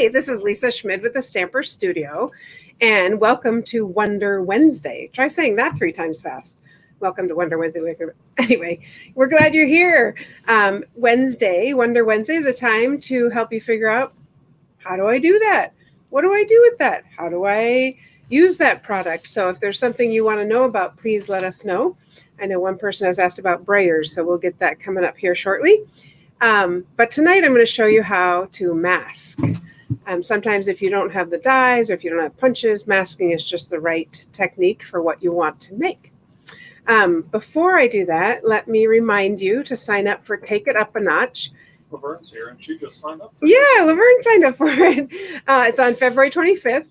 Hi, this is Lisa Schmid with the Stamper Studio, and welcome to Wonder Wednesday. Try saying that 3 times fast. Welcome to Wonder Wednesday. Anyway, we're glad you're here. Wonder Wednesday is a time to help you figure out, how do I do that? What do I do with that? How do I use that product? So if there's something you want to know about, please let us know. I know one person has asked about brayers, so we'll get that coming up here shortly. But tonight I'm going to show you how to mask. Sometimes if you don't have the dies or if you don't have punches, masking is just the right technique for what you want to make. Before I do that, let me remind you to sign up for Take It Up a Notch. Laverne's here, and she just signed up for it. Yeah, Laverne signed up for it. It's on February 25th,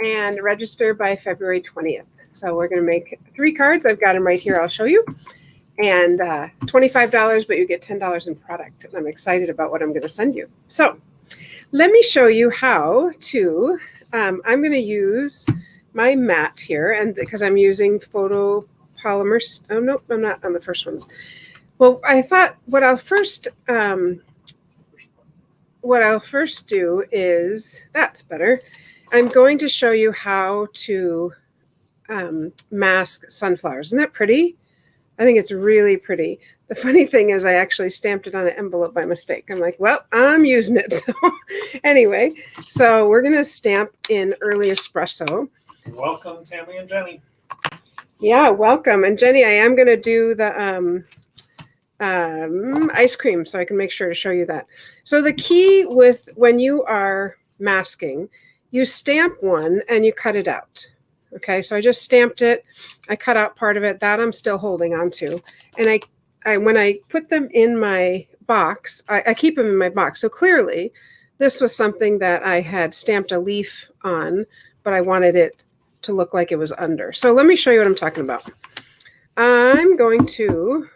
and register by February 20th. So we're going to make 3 cards. I've got them right here. I'll show you. And $25, but you get $10 in product. And I'm excited about what I'm going to send you. So let me show you how to, I'm going to use my mat here, and because I'm using photopolymers. Oh, no, I'm not on the first ones. Well, I thought what I'll first do is, that's better. I'm going to show you how to mask sunflowers. Isn't that pretty? I think it's really pretty. The funny thing is I actually stamped it on an envelope by mistake. I'm like, well, I'm using it. So anyway, so we're going to stamp in early espresso. Welcome, Tammy and Jenny. Yeah, welcome. And Jenny, I am going to do the ice cream so I can make sure to show you that. So the key with when you are masking, you stamp one and you cut it out. Okay, so I just stamped it. I cut out part of it. That I'm still holding on to. And I when I put them in my box, I keep them in my box. So clearly, this was something that I had stamped a leaf on, but I wanted it to look like it was under. So let me show you what I'm talking about. I'm going to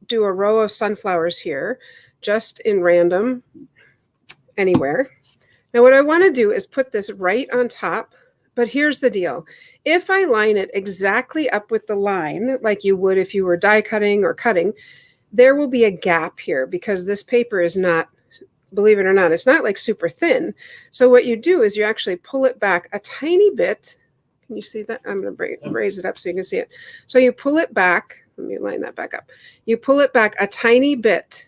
do a row of sunflowers here, just in random, anywhere. Now what I want to do is put this right on top. But here's the deal. If I line it exactly up with the line, like you would if you were die cutting or cutting, there will be a gap here because this paper is not, believe it or not, it's not like super thin. So what you do is you actually pull it back a tiny bit. Can you see that? I'm going to raise it up so you can see it. So you pull it back. Let me line that back up. You pull it back a tiny bit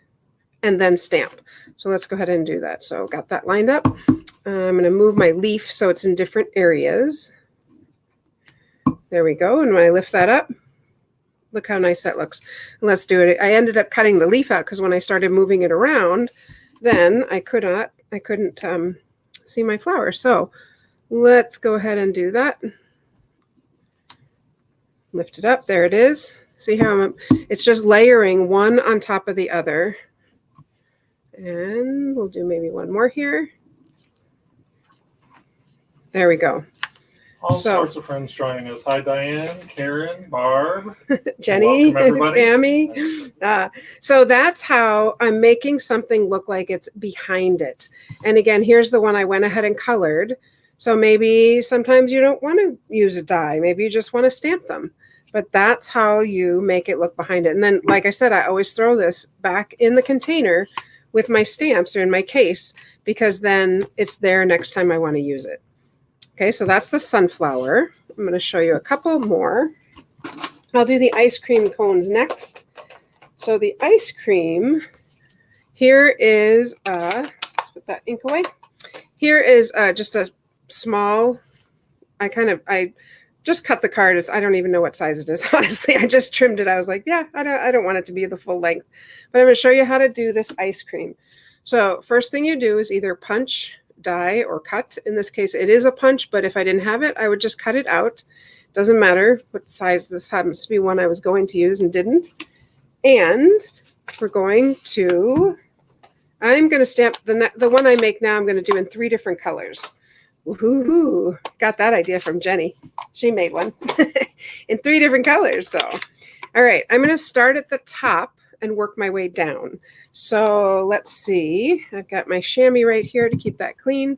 and then stamp. So let's go ahead and do that. So got that lined up. I'm going to move my leaf so it's in different areas. There we go. And when I lift that up, look how nice that looks. And let's do it. I ended up cutting the leaf out because when I started moving it around, then I couldn't see my flower. So let's go ahead and do that. Lift it up. There it is. See how it's just layering one on top of the other. And we'll do maybe one more here. There we go. All sorts of friends joining us. Hi, Diane, Karen, Barb, Jenny, Tammy. So that's how I'm making something look like it's behind it. And again, here's the one I went ahead and colored. So maybe sometimes you don't want to use a die. Maybe you just want to stamp them. But that's how you make it look behind it. And then, like I said, I always throw this back in the container with my stamps or in my case, because then it's there next time I want to use it. Okay, so that's the sunflower. I'm going to show you a couple more. I'll do the ice cream cones next. So the ice cream, here is, let's put that ink away. Here is just a small, I just cut the card. I don't even know what size it is, honestly. I just trimmed it. I was like, yeah, I don't want it to be the full length. But I'm going to show you how to do this ice cream. So first thing you do is either punch, die, or cut. In this case, it is a punch, but if I didn't have it, I would just cut it out. Doesn't matter what size. This happens to be one I was going to use and didn't. And I'm going to stamp the one I make now. I'm going to do in 3 different colors. Woohoo! Got that idea from Jenny. She made one in 3 different colors. So, all right, I'm going to start at the top and work my way down. So let's see. I've got my chamois right here to keep that clean.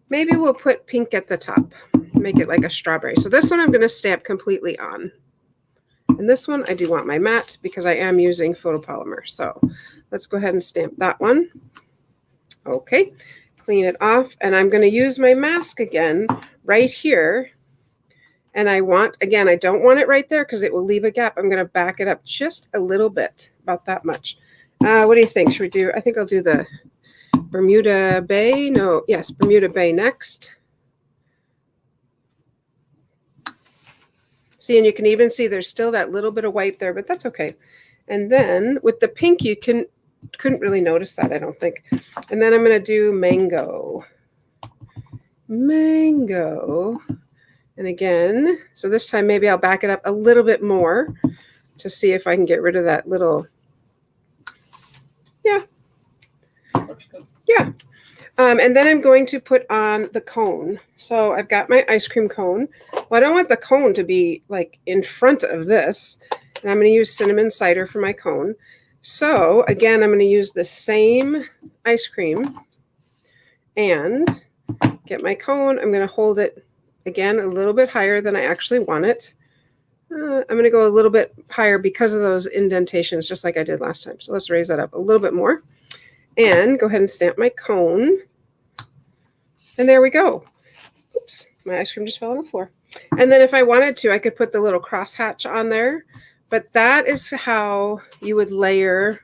Maybe we'll put pink at the top. Make it like a strawberry. So this one I'm going to stamp completely on. And this one, I do want my matte because I am using photopolymer. So let's go ahead and stamp that one. Okay, clean it off. And I'm going to use my mask again right here. And I want, again, I don't want it right there because it will leave a gap. I'm going to back it up just a little bit, about that much. What do you think? Should we do, I think I'll do the Bermuda Bay. No, yes, Bermuda Bay next. See, and you can even see there's still that little bit of white there, but that's okay. And then with the pink, you couldn't really notice that, I don't think. And then I'm going to do mango. Mango. And again, so this time maybe I'll back it up a little bit more to see if I can get rid of that little, yeah. Yeah. And then I'm going to put on the cone. So I've got my ice cream cone. Well, I don't want the cone to be like in front of this. And I'm going to use cinnamon cider for my cone. So again, I'm going to use the same ice cream and get my cone. I'm going to hold it again a little bit higher than I actually want it. I'm going to go a little bit higher because of those indentations, just like I did last time. So let's raise that up a little bit more. And go ahead and stamp my cone. And there we go. Oops, my ice cream just fell on the floor. And then if I wanted to, I could put the little crosshatch on there. But that is how you would layer.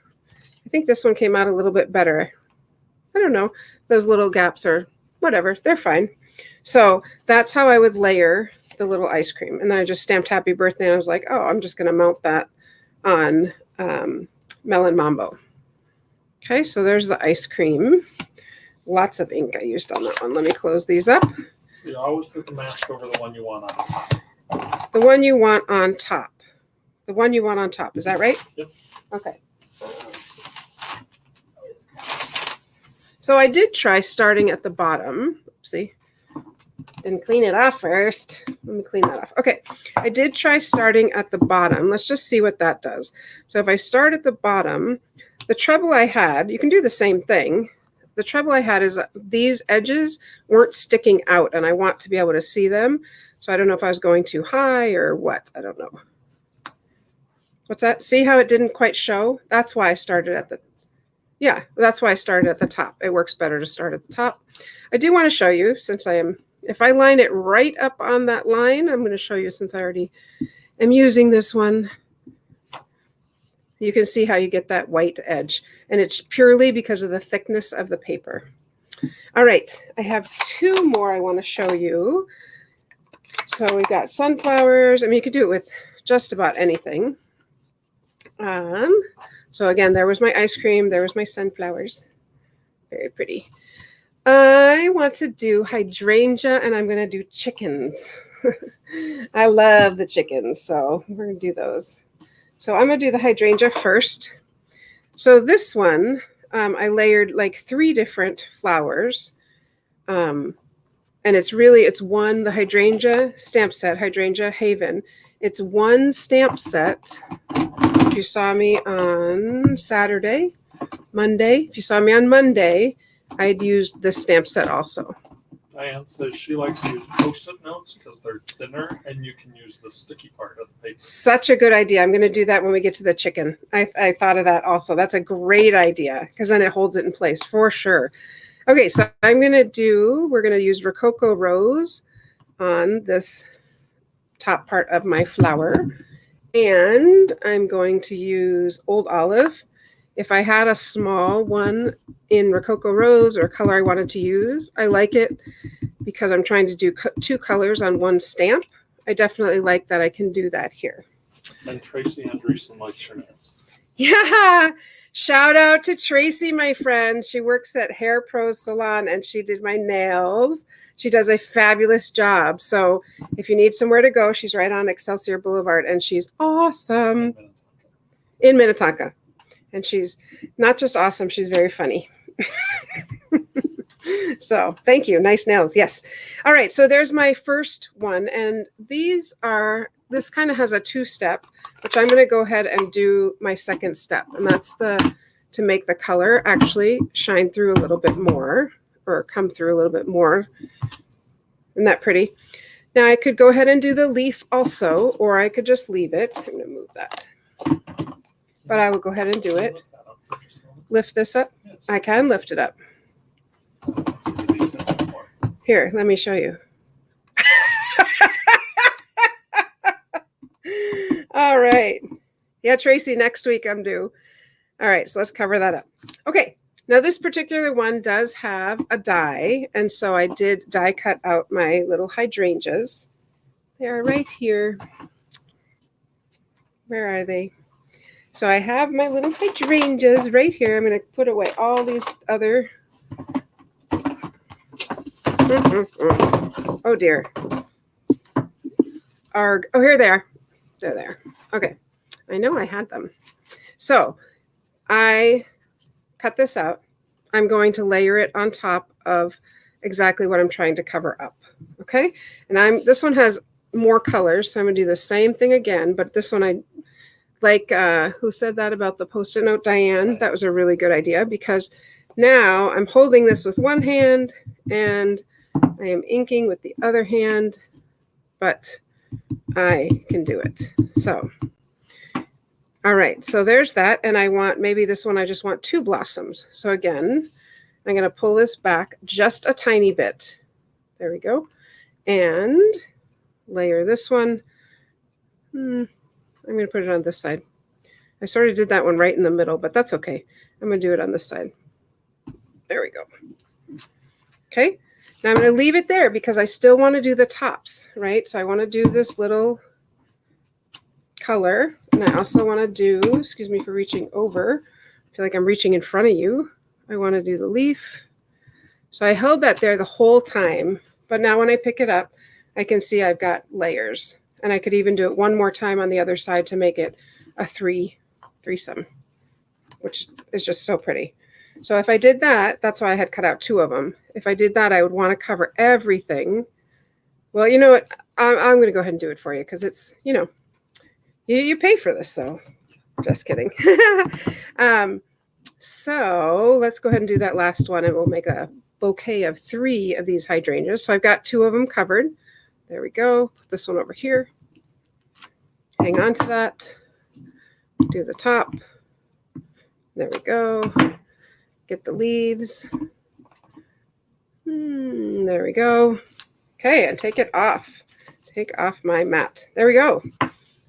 I think this one came out a little bit better. I don't know. Those little gaps are whatever. They're fine. So that's how I would layer the little ice cream. And then I just stamped happy birthday. And I was like, oh, I'm just going to mount that on Melon Mambo. Okay, so there's the ice cream. Lots of ink I used on that one. Let me close these up. So you always put the mask over the one you want on top. The one you want on top. The one you want on top. Is that right? Yep. Okay. So I did try starting at the bottom. Oopsie. Didn't clean it off first. Let me clean that off. Okay. I did try starting at the bottom. Let's just see what that does. So if I start at the bottom, the trouble I had, you can do the same thing. The trouble I had is these edges weren't sticking out and I want to be able to see them. So I don't know if I was going too high or what. I don't know. What's that? See how it didn't quite show? That's why I started at the, yeah, that's why I started at the top. It works better to start at the top. I do want to show you since I am, if I line it right up on that line, I'm going to show you since I already am using this one. You can see how you get that white edge, and it's purely because of the thickness of the paper. All right, I have two more I want to show you. So we've got sunflowers. I mean, you could do it with just about anything. So again, there was my ice cream. There was my sunflowers. Very pretty. I want to do hydrangea, and I'm going to do chickens. I love the chickens, so we're going to do those. So I'm going to do the hydrangea first. So this one, I layered like 3 different flowers. And it's one, the hydrangea stamp set, Hydrangea Haven. It's one stamp set. If you saw me on Saturday, Monday, if you saw me on Monday, I'd used this stamp set also. Diane says she likes to use Post-it notes because they're thinner and you can use the sticky part of the paper. Such a good idea. I'm going to do that when we get to the chicken. I thought of that also. That's a great idea because then it holds it in place for sure. Okay, so we're going to use Rococo Rose on this top part of my flower. And I'm going to use Old Olive. If I had a small one in Rococo Rose or a color I wanted to use, I like it because I'm trying to do 2 colors on one stamp. I definitely like that I can do that here. And Tracy Andreessen likes your nails. Yeah, shout out to Tracy, my friend. She works at Hair Pro Salon and she did my nails. She does a fabulous job. So if you need somewhere to go, she's right on Excelsior Boulevard and she's awesome. In Minnetonka. And she's not just awesome, she's very funny. So thank you. Nice nails. Yes. All right. So there's my first one. And this kind of has a 2-step, which I'm going to go ahead and do my second step. And that's to make the color actually shine through a little bit more or come through a little bit more. Isn't that pretty? Now I could go ahead and do the leaf also, or I could just leave it. I'm going to move that. But I will go ahead and do it. Lift this up. I can lift it up. Here, let me show you. All right. Yeah, Tracy, next week I'm due. All right, so let's cover that up. Okay, now this particular one does have a die, and so I did die cut out my little hydrangeas. They are right here. Where are they? So I have my little hydrangeas right here. I'm going to put away all these other. Oh dear. Arg. Oh, here they are. They're there. Okay. I know I had them. So I cut this out. I'm going to layer it on top of exactly what I'm trying to cover up. Okay. And this one has more colors. So I'm going to do the same thing again, but this one I like, who said that about the Post-it note? Diane. That was a really good idea, because now I'm holding this with one hand and I am inking with the other hand, but I can do it. So, all right, so there's that. And I want, maybe this one, I just want 2 blossoms. So again, I'm going to pull this back just a tiny bit. There we go. And layer this one. I'm going to put it on this side. I sort of did that one right in the middle, but that's okay. I'm going to do it on this side. There we go. Okay. Now I'm going to leave it there because I still want to do the tops, right? So I want to do this little color. And I also want to do, excuse me for reaching over. I feel like I'm reaching in front of you. I want to do the leaf. So I held that there the whole time. But now when I pick it up, I can see I've got layers. And I could even do it one more time on the other side to make it a threesome, which is just so pretty. So if I did that, that's why I had cut out 2 of them. If I did that, I would want to cover everything. Well, you know what? I'm going to go ahead and do it for you because it's, you know, you pay for this. So just kidding. So let's go ahead and do that last one, and we'll make a bouquet of 3 of these hydrangeas. So I've got 2 of them covered. There we go. Put this one over here. Hang on to that. Do the top. There we go. Get the leaves. There we go. Okay, and take it off. Take off my mat. There we go.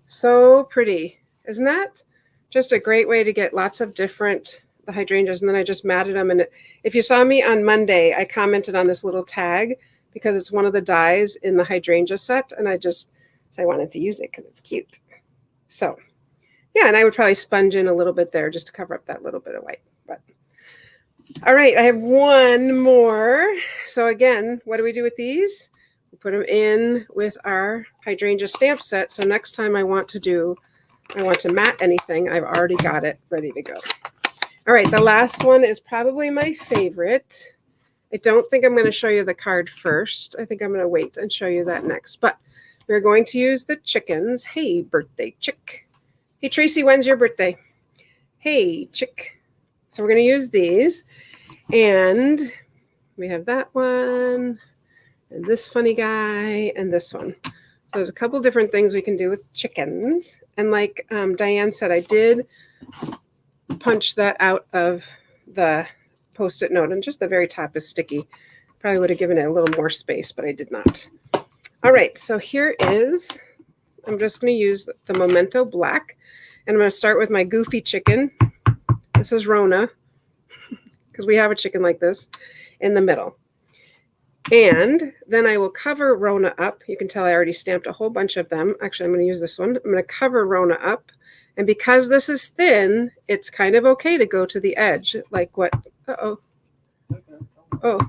So pretty. Isn't that just a great way to get lots of different the hydrangeas? And then I just matted them. And if you saw me on Monday, I commented on this little tag because it's one of the dies in the hydrangea set. And I wanted to use it because it's cute. So yeah, and I would probably sponge in a little bit there just to cover up that little bit of white. But all right, I have one more. So again, what do we do with these? We put them in with our Hydrangea Stamp set. So next time I want to mat anything, I've already got it ready to go. All right, the last one is probably my favorite. I don't think I'm going to show you the card first. I think I'm going to wait and show you that next. But we're going to use the chickens. Hey, birthday chick. Hey, Tracy, when's your birthday? Hey, chick. So we're going to use these. And we have that one, and this funny guy, and this one. So there's a couple different things we can do with chickens. And like Diane said, I did punch that out of the Post-it note, and just the very top is sticky. Probably would have given it a little more space, but I did not. All right, so here is, I'm just going to use the Memento Black, and I'm going to start with my goofy chicken. This is Rona, because we have a chicken like this in the middle. And then I will cover Rona up. You can tell I already stamped a whole bunch of them. Actually, I'm going to use this one. I'm going to cover Rona up. And because this is thin, it's kind of okay to go to the edge. Like what? Uh-oh. Oh.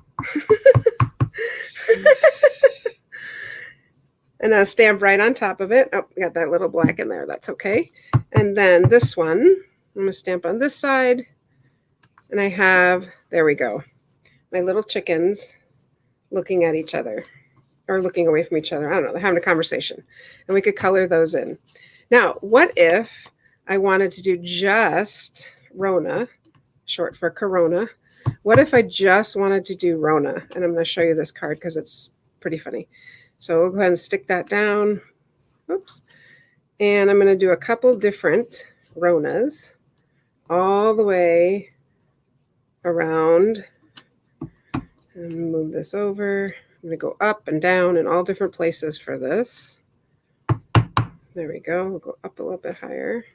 And I'll stamp right on top of it. Oh, we got that little black in there. That's okay. And then this one, I'm going to stamp on this side. And I have, there we go, my little chickens looking at each other, or looking away from each other. I don't know. They're having a conversation. And we could color those in. Now, what if I wanted to do just Rona, short for Corona? What if I just wanted to do Rona? And I'm going to show you this card because it's pretty funny. So we'll go ahead and stick that down. Oops. And I'm going to do a couple different Ronas all the way around. And move this over. I'm going to go up and down in all different places for this. There we go. We'll go up a little bit higher.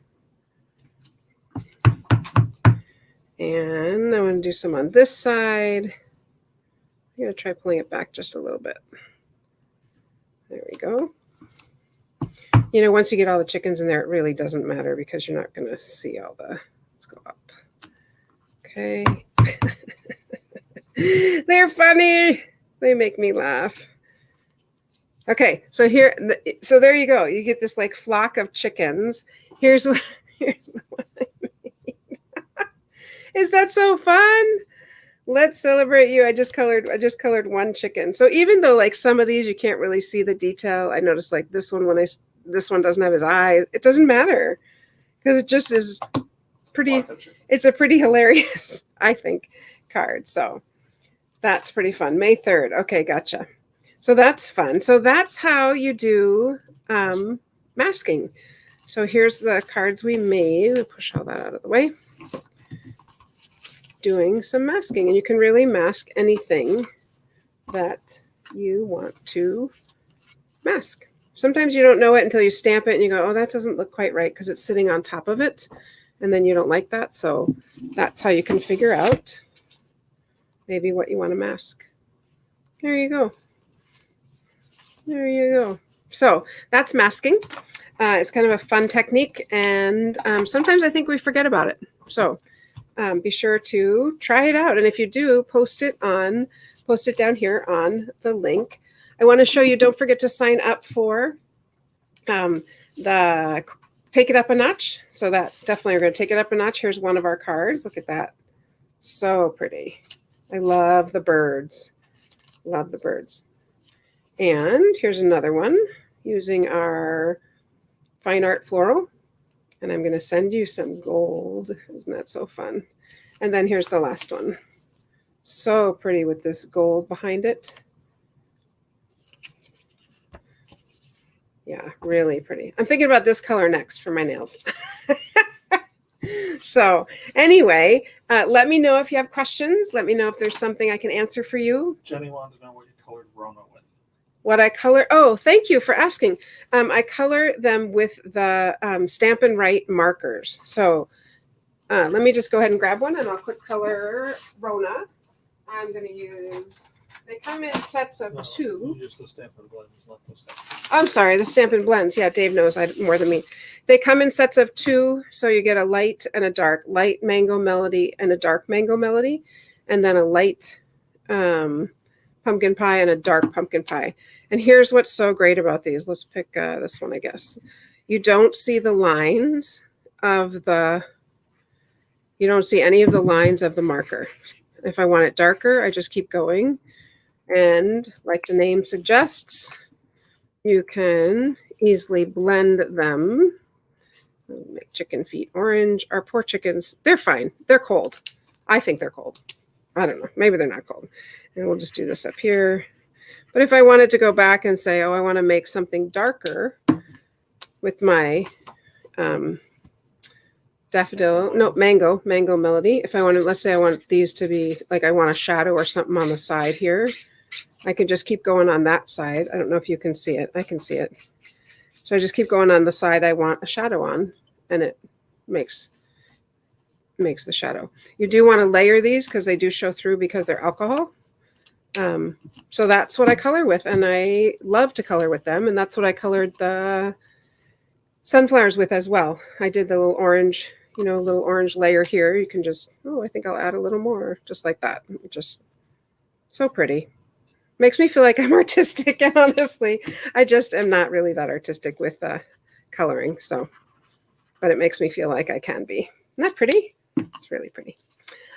And I'm going to do some on this side. I'm going to try pulling it back just a little bit. There we go. You know, once you get all the chickens in there, it really doesn't matter because you're not going to see all the, let's go up. Okay. They're funny. They make me laugh. Okay, so here, so there you go. You get this like flock of chickens. Here's the one I made. Is that so fun? Let's celebrate you. I just colored one chicken. So even though like some of these you can't really see the detail, I noticed like this one this one doesn't have his eyes. It doesn't matter because it just is pretty. It's a pretty hilarious, I think, card. So that's pretty fun. May 3rd. Okay, gotcha. So that's fun. So that's how you do masking. So here's the cards we made. I'll push all that out of the way. Doing some masking, and you can really mask anything that you want to mask. Sometimes you don't know it until you stamp it and you go, oh, that doesn't look quite right because it's sitting on top of it, and then you don't like that. So that's how you can figure out maybe what you want to mask. There you go. There you go. So that's masking. It's kind of a fun technique, and sometimes I think we forget about it. So be sure to try it out. And if you do, post it down here on the link. I want to show you, don't forget to sign up for the Take It Up a Notch. So that definitely are going to take it up a notch. Here's one of our cards. Look at that. So pretty. I love the birds. Love the birds. And here's another one using our Fine Art Floral. And I'm going to send you some gold. Isn't that so fun? And then here's the last one. So pretty with this gold behind it. Yeah, really pretty. I'm thinking about this color next for my nails. So anyway, let me know if you have questions. Let me know if there's something I can answer for you. Jenny wanted to know what you colored Rona with. What I color? Oh, thank you for asking. I color them with the Stampin' Write markers. So let me just go ahead and grab one, and I'll quick color Rona. I'm going to use, they come in sets of 2. You use the Stampin' Blends, not the Stampin'. I'm sorry, the Stampin' Blends. Yeah, Dave knows more than me. They come in sets of 2, so you get a light and a dark. Light Mango Melody and a dark Mango Melody, and then a light pumpkin pie and a dark pumpkin pie. And here's what's so great about these. Let's pick this one, I guess. You don't see the lines of the, you don't see any of the lines of the marker. If I want it darker, I just keep going. And like the name suggests, you can easily blend them. Make chicken feet orange. Our poor chickens, they're fine. They're cold. I think they're cold. I don't know. Maybe they're not cold. And we'll just do this up here. But if I wanted to go back and say, oh, I want to make something darker with my mango Melody. If I wanted, let's say I want these to be like, I want a shadow or something on the side here. I can just keep going on that side. I don't know if you can see it. I can see it. So I just keep going on the side I want a shadow on, and it makes the shadow. You do want to layer these because they do show through because they're alcohol. So that's what I color with, and I love to color with them, and that's what I colored the sunflowers with as well. I did the little orange, little orange layer here. You can just, I think I'll add a little more, just like that. Just so pretty. Makes me feel like I'm artistic, and honestly, I just am not really that artistic with coloring. So, but it makes me feel like I can be. Isn't that pretty? It's really pretty.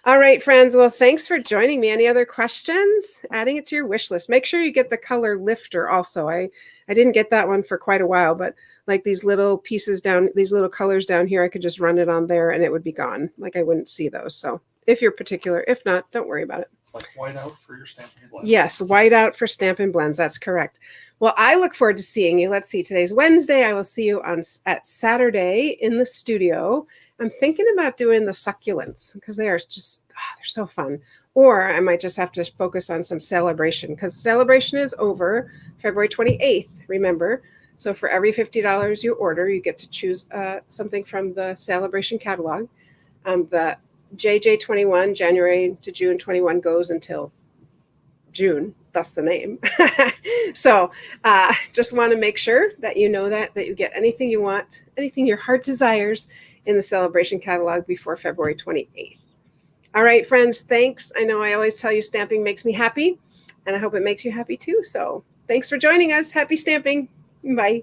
All right, friends. Well, thanks for joining me. Any other questions? Adding it to your wish list. Make sure you get the color lifter also. I didn't get that one for quite a while, but like these little pieces down, these little colors down here, I could just run it on there and it would be gone. Like I wouldn't see those. So if you're particular. If not, don't worry about it. Like whiteout for your stamping blends. Yes, whiteout for Stampin' Blends. That's correct. Well, I look forward to seeing you. Let's see, today's Wednesday. I will see you at Saturday in the studio. I'm thinking about doing the succulents because they are just, they're so fun. Or I might just have to focus on some celebration because celebration is over February 28th, remember. So for every $50 you order, you get to choose something from the celebration catalog. The JJ21, January to June 21, goes until June, thus the name. So just want to make sure that you know that you get anything you want, anything your heart desires in the celebration catalog before February 28th. All right, friends, thanks. I know I always tell you stamping makes me happy, and I hope it makes you happy too. So thanks for joining us. Happy stamping. Bye.